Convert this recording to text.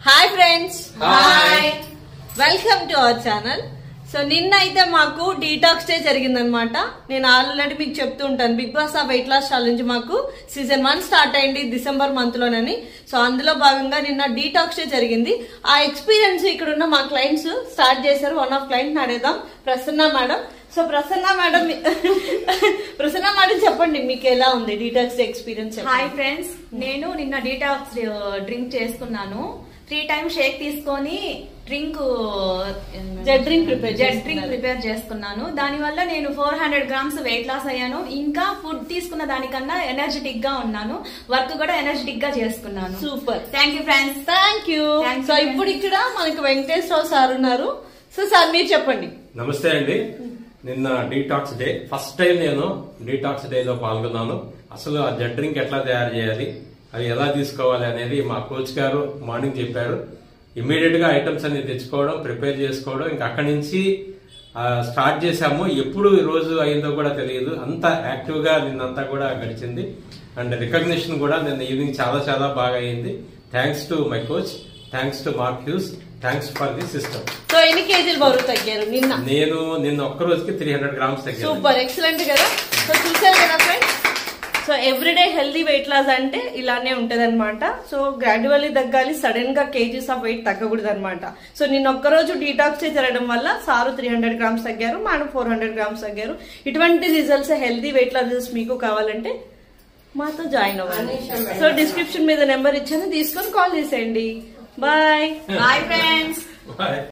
Hi friends, hi, welcome to our channel. So నిన్న అయితే మాకు డీటాక్స్ డే జరిగిందనమాట. నేను ఆల్రెడీ మీకు చెప్తూ ఉంటాను, బిగ్ బాస్ ఆ వెయిట్ లాస్ ఛాలెంజ్ మాకు సీజన్ 1 స్టార్ట్ అయింది డిసెంబర్ మంత్ లోనని. సో అందులో భాగంగా నిన్న డీటాక్స్ డే జరిగింది. ఆ ఎక్స్పీరియన్స్ ఇక్కడ ఉన్న మా క్లయింట్స్ స్టార్ట్ చేశారు. వన్ ఆఫ్ క్లయింట్ అడుగుదాం, Prasanna madam. So Prasanna madam చెప్పండి, మీకు ఎలా ఉంది detox day experience? Hi friends, నేను నిన్న డీటాక్స్ డ్రింక్ చేసుకున్నాను. 3 times షేక్ తీసుకొని జెడ్ డ్రింక్ ప్రిపేర్ చేసుకున్నాను. దాని వల్ల నేను 400 grams వెయిట్ లాస్ అయ్యాను. ఇంకా ఫుడ్ తీసుకున్న దానికన్నా ఎనర్జెటిక్ గా ఉన్నాను. వర్క్ కూడా ఎనర్జెటిక్ గా చేసుకున్నాను. Super, thank you friends. Thank you. So ఇప్పుడు ఇక్కడ మనకి వెంకటేశ్వరరావు సార్ ఉన్నారు. సో సార్ మీరు చెప్పండి. నమస్తే అండి. నిన్న డీటాక్స్ డే ఫస్ట్ టైం నేను డీటాక్స్ డే లో పాల్గొన్నాను. అసలు ఆ జెడ్ డ్రింక్ ఎట్లా తయారు చేయాలి, అది ఎలా తీసుకోవాలి అనేది మా కోచ్ గారు మార్నింగ్ చెప్పారు. ఇమ్మీడియట్ గా ఐటమ్స్ అన్ని తెచ్చుకోవడం, ప్రిపేర్ చేసుకోవడం, ఇంకా అక్కడి నుంచి స్టార్ట్ చేశాము. ఎప్పుడు ఈ రోజు అయిందో కూడా తెలియదు. అంత యాక్టివ్ గా నిన్నంతా కూడా గడిచింది. అండ్ రికగ్నిషన్ కూడా నిన్న ఈవినింగ్ చాలా చాలా బాగా అయింది. Thanks to my coach, thanks to mark hues, thanks for the system. So ఎన్ని కేజీలు బరువు తగ్గారు నిన్న? నేను నిన్న ఒక్క రోజుకి 300 grams తగ్గాను. సూపర్, ఎక్సలెంట్ కదా. సో చూసారు కదా friends, so everyday healthy weight loss అంటే ఇలానే ఉంటది అనమాట. సో గ్రాడ్యువల్లీ తగ్గాలి, సడన్ గా కేజీస్ ఆఫ్ వెయిట్ తగ్గకూడదు అనమాట. సో నిన్న ఒక్కరోజు డీటాక్స్ జరగడం వల్ల సారు 300 grams తగ్గారు, మేడం 400 grams తగ్గారు. ఇటువంటి results, healthy weight loss results మీకు కావాలంటే మాతో జాయిన్ అవ్వండి. సో డిస్క్రిప్షన్ మీద నెంబర్ ఇచ్చాను, తీసుకొని కాల్ చేసేయండి. Bye bye friends. Bye.